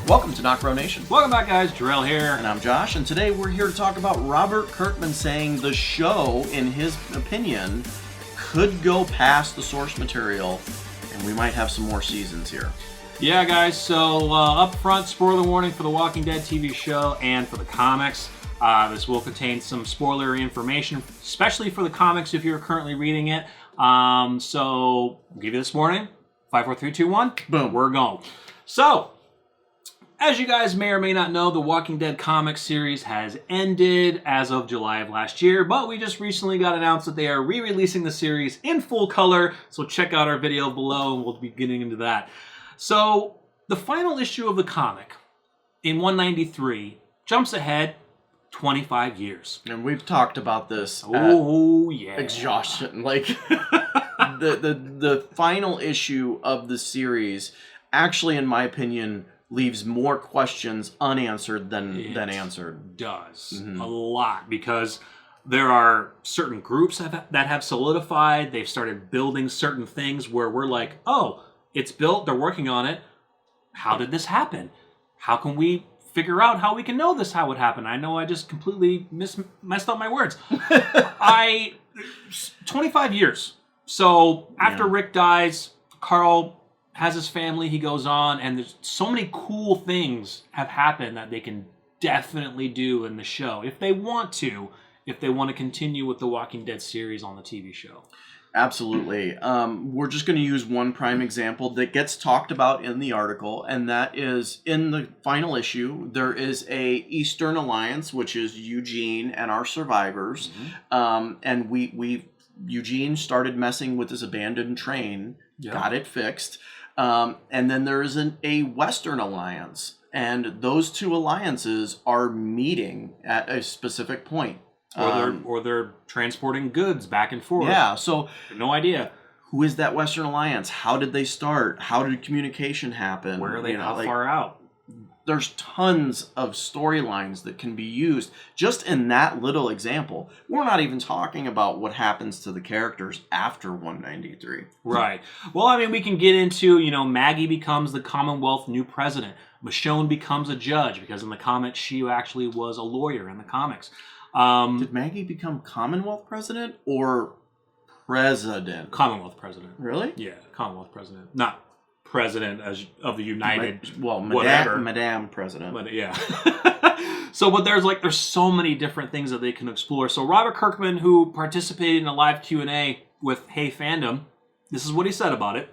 Welcome to NocBro Nation. Welcome back, guys. Jarrell here. And I'm Josh, and today we're here to talk about Robert Kirkman saying the show, in his opinion, could go past the source material, and we might have some more seasons here. Yeah, guys, so up front, spoiler warning for the Walking Dead TV show and for the comics. This will contain some spoilery information, especially for the comics if you're currently reading it. So, we'll give you this warning. 5, 4, 3, 2, 1. Boom, we're going. So, as you guys may or may not know, the Walking Dead comic series has ended as of July of last year, but we just recently got announced that they are re-releasing the series in full color, so check out our video below and we'll be getting into that. So, the final issue of the comic, in 193, jumps ahead 25 years. And we've talked about this exhaustion. Like, the final issue of the series, actually, in my opinion, leaves more questions unanswered than answered. Does a lot, because there are certain groups that have solidified. They've started building certain things where we're like, oh, it's built, they're working on it. How did this happen? How can we figure out how we can know this, how it happened? I know I just completely messed up my words. 25 years. So after Rick dies, Carl has his family, he goes on, and there's so many cool things have happened that they can definitely do in the show if they want to continue with the Walking Dead series on the TV show. Absolutely. We're just going to use one prime example that gets talked about in the article, and that is in the final issue, there is a Eastern Alliance, which is Eugene and our survivors, and Eugene started messing with this abandoned train, got it fixed. And then there is a Western Alliance, and those two alliances are meeting at a specific point. Or they're transporting goods back and forth. Yeah, so no idea. Who is that Western Alliance? How did they start? How did communication happen? Where are they? How far out? There's tons of storylines that can be used just in that little example. We're not even talking about what happens to the characters after 193. Right. Well, I mean, we can get into, Maggie becomes the Commonwealth new president. Michonne becomes a judge, because in the comics, she actually was a lawyer in the comics. Did Maggie become Commonwealth president or president? Commonwealth president. Really? Yeah, Commonwealth president. Not president of the United, Madame President. But there's so many different things that they can explore. So Robert Kirkman, who participated in a live Q&A with Hey Fandom, this is what he said about it.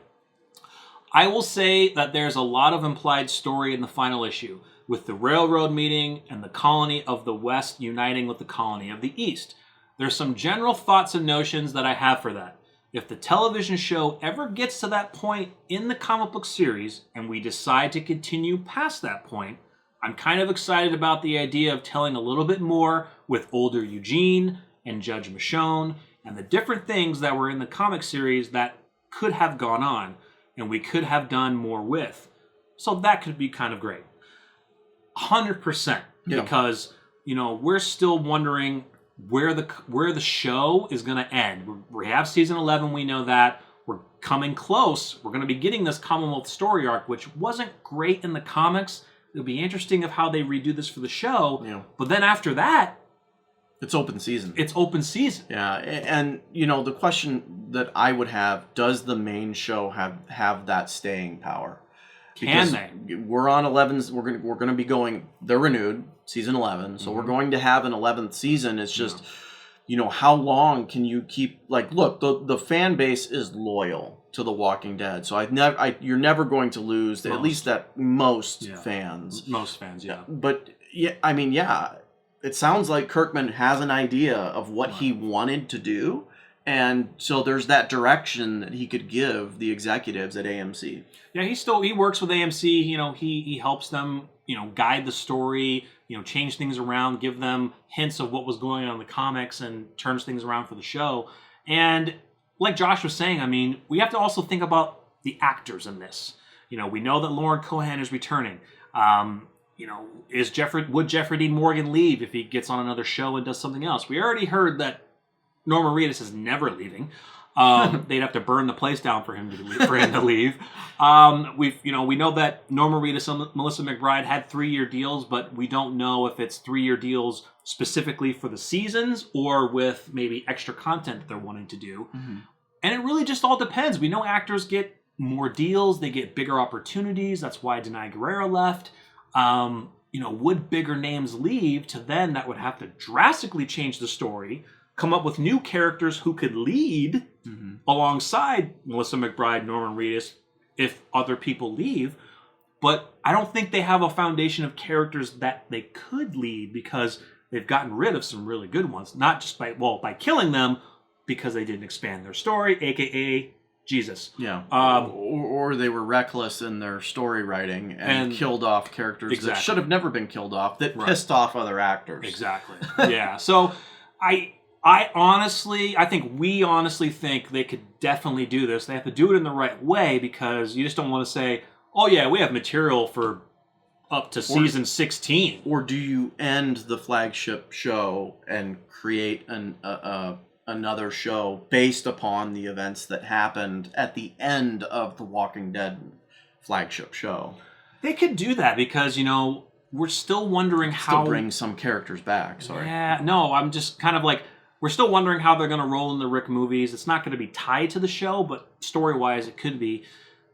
I will say that there's a lot of implied story in the final issue, with the railroad meeting and the colony of the West uniting with the colony of the East. There's some general thoughts and notions that I have for that. If the television show ever gets to that point in the comic book series, and we decide to continue past that point, I'm kind of excited about the idea of telling a little bit more with older Eugene and Judge Michonne, and the different things that were in the comic series that could have gone on, and we could have done more with. So that could be kind of great. 100%. Yeah. Because, we're still wondering where the show is going to end. We have season 11, we know that. We're coming close. We're going to be getting this Commonwealth story arc, which wasn't great in the comics. It'll be interesting of how they redo this for the show. Yeah. But then after that, it's open season. Yeah, and the question that I would have, does the main show have that staying power? Can they? We're on 11. We're going to be going. They're renewed season 11, so we're going to have an 11th season. It's just, how long can you keep? Look, the fan base is loyal to The Walking Dead, so you're never going to lose at least that most fans. Most fans, yeah. But it sounds like Kirkman has an idea of what he wanted to do. And so there's that direction that he could give the executives at AMC. Yeah, he works with AMC. He helps them, guide the story, change things around, give them hints of what was going on in the comics, and turns things around for the show. And like Josh was saying, I mean, we have to also think about the actors in this. We know that Lauren Cohan is returning. Would Jeffrey Dean Morgan leave if he gets on another show and does something else? We already heard that Norman Reedus is never leaving. They'd have to burn the place down for him to leave. We know that Norman Reedus and Melissa McBride had 3-year deals, but we don't know if it's 3-year deals specifically for the seasons or with maybe extra content that they're wanting to do. Mm-hmm. And it really just all depends. We know actors get more deals, they get bigger opportunities. That's why Denai Guerrero left. Would bigger names leave? To then that would have to drastically change the story, come up with new characters who could lead alongside Melissa McBride, Norman Reedus, if other people leave. But I don't think they have a foundation of characters that they could lead because they've gotten rid of some really good ones. Not just by killing them, because they didn't expand their story, a.k.a. Jesus. Yeah. Or they were reckless in their story writing and killed off characters that should have never been killed off, that pissed off other actors. Exactly. Yeah. So we honestly think they could definitely do this. They have to do it in the right way, because you just don't want to say, oh yeah, we have material for up to season 16. Or do you end the flagship show and create another show based upon the events that happened at the end of the Walking Dead flagship show? They could do that, because, we're still wondering how... Still bring some characters back, sorry. Yeah, no, I'm just kind of like... We're still wondering how they're going to roll in the Rick movies. It's not going to be tied to the show, but story-wise it could be.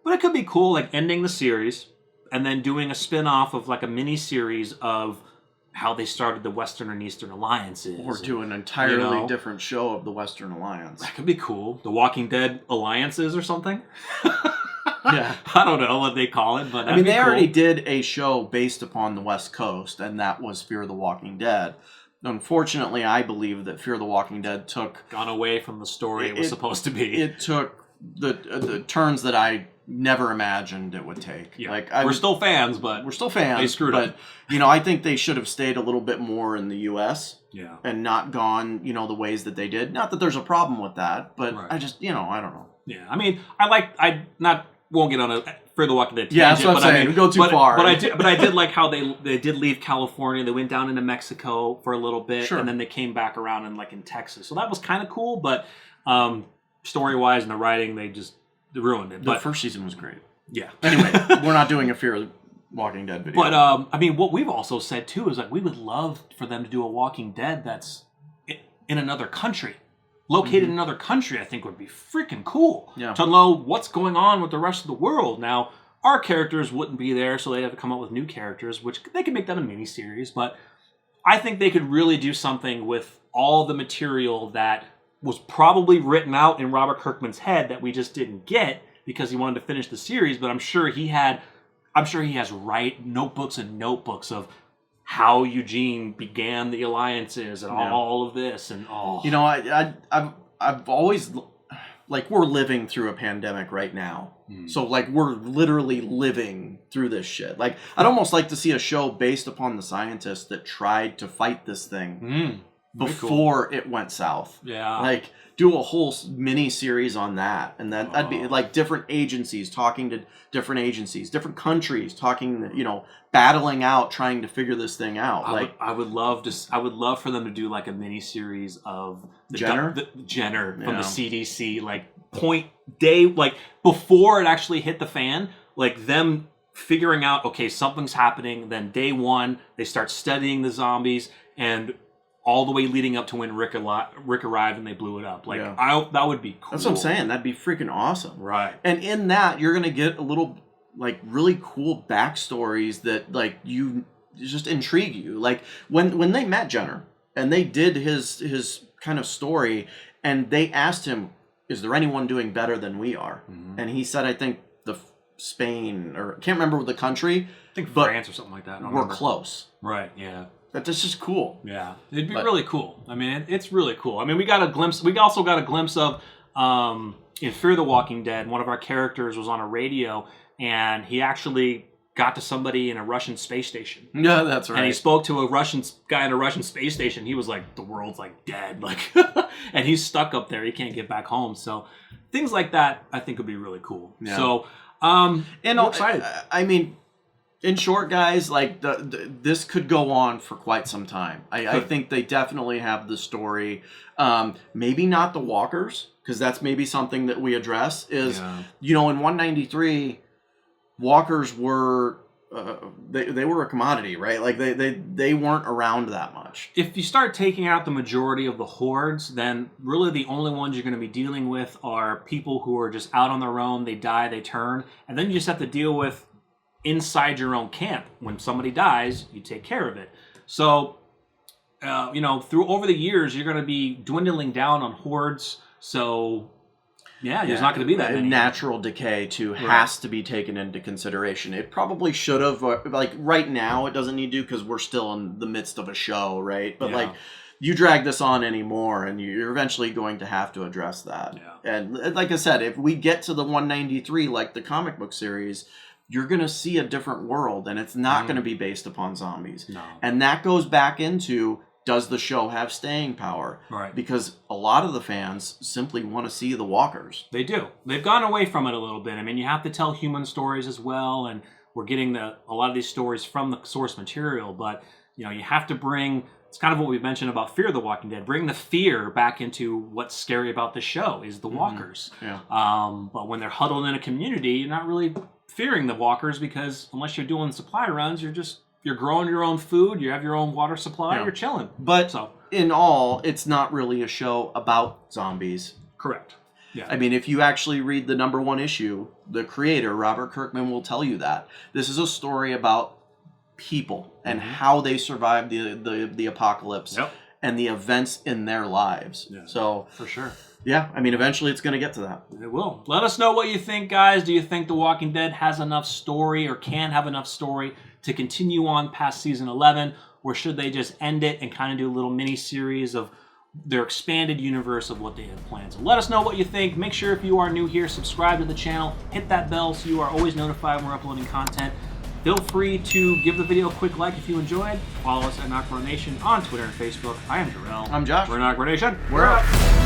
But it could be cool, like ending the series and then doing a spin-off of like a mini-series of how they started the Western and Eastern Alliances. Or do an entirely different show of the Western Alliance. That could be cool. The Walking Dead Alliances or something. Yeah. I don't know what they call it, but they already did a show based upon the West Coast, and that was Fear the Walking Dead. Unfortunately, I believe that Fear the Walking Dead gone away from the story it was supposed to be. It took the turns that I never imagined it would take. Yeah. We're still fans, but they screwed up. I think they should have stayed a little bit more in the U.S. Yeah. And not gone, the ways that they did. Not that there's a problem with that, but I just, I don't know. Yeah, won't get on a Fear the Walking Dead tangent. Yeah, that's what I'm saying. We go too far. But I did like how they did leave California. They went down into Mexico for a little bit, and then they came back around in Texas. So that was kind of cool, but story-wise and the writing, they ruined it. The first season was great. Yeah. Anyway, we're not doing a Fear the Walking Dead video. But, what we've also said, too, is we would love for them to do a Walking Dead that's in another country. Located in another country, I think would be freaking cool. Yeah. To know what's going on with the rest of the world. Now, our characters wouldn't be there, so they'd have to come up with new characters, which they could make them a miniseries, but I think they could really do something with all the material that was probably written out in Robert Kirkman's head that we just didn't get because he wanted to finish the series, but I'm sure he has notebooks and notebooks of how Eugene began the alliances and all of this and all. I've always we're living through a pandemic right now. So we're literally living through this shit. I'd almost like to see a show based upon the scientists that tried to fight this thing before it went south. Yeah. Do a whole mini series on that, and then that'd be different agencies talking to different agencies, different countries talking, battling out, trying to figure this thing out. I would love for them to do a mini series of Jenner from the CDC, point day, before it actually hit the fan, them figuring out, okay, something's happening. Then day one, they start studying the zombies and all the way leading up to when Rick arrived and they blew it up. That would be cool. That's what I'm saying. That'd be freaking awesome. Right. And in that, you're going to get a little, really cool backstories that, you just intrigue you. When they met Jenner and they did his kind of story and they asked him, is there anyone doing better than we are? Mm-hmm. And he said, I think Spain, or I can't remember the country. I think France or something like that. We're close. Right, yeah. That's just cool. Yeah, it'd be really cool. It's really cool. We got a glimpse. We also got a glimpse of in Fear the Walking Dead. One of our characters was on a radio, and he actually got to somebody in a Russian space station. Yeah, that's right. And he spoke to a Russian guy in a Russian space station. He was like, "The world's dead," and he's stuck up there. He can't get back home. So things like that, I think, would be really cool. Yeah. So, and I'm excited. In short, guys, this could go on for quite some time. I think they definitely have the story. Maybe not the walkers, because that's maybe something that we address is, you know, in 193, walkers were, they were a commodity, right? Like they weren't around that much. If you start taking out the majority of the hordes, then really the only ones you're going to be dealing with are people who are just out on their own. They die, they turn, and then you just have to deal with inside your own camp. When somebody dies, you take care of it. So, you know, through over the years, you're going to be dwindling down on hordes. So, yeah, there's not going to be that many. Natural decay too has to be taken into consideration. It probably should have. Like right now, it doesn't need to because we're still in the midst of a show, right? But like, you drag this on anymore, and you're eventually going to have to address that. Yeah. And like I said, if we get to the 193, like the comic book series, you're going to see a different world, and it's not going to be based upon zombies. No. And that goes back into, does the show have staying power? Right. Because a lot of the fans simply want to see the walkers. They do. They've gone away from it a little bit. I mean, you have to tell human stories as well, and we're getting a lot of these stories from the source material, but you know, you have to bring, it's kind of what we mentioned about Fear the Walking Dead, bring the fear back into what's scary about the show is the walkers. Yeah. But when they're huddled in a community, you're not really fearing the walkers, because unless you're doing supply runs, you're growing your own food, you have your own water supply, you're chilling. But in all, it's not really a show about zombies. Correct. Yeah. I mean, if you actually read the #1 issue, the creator, Robert Kirkman, will tell you that. This is a story about people and how they survived the apocalypse and the events in their lives. Yeah. So, for sure. Yeah, I mean, eventually it's going to get to that. It will. Let us know what you think, guys. Do you think The Walking Dead has enough story or can have enough story to continue on past season 11? Or should they just end it and kind of do a little mini-series of their expanded universe of what they have planned? So let us know what you think. Make sure if you are new here, subscribe to the channel. Hit that bell so you are always notified when we're uploading content. Feel free to give the video a quick like if you enjoyed. Follow us at NocBro Nation on Twitter and Facebook. I am Jarrell. I'm Josh. We're NocBro Nation. We're out.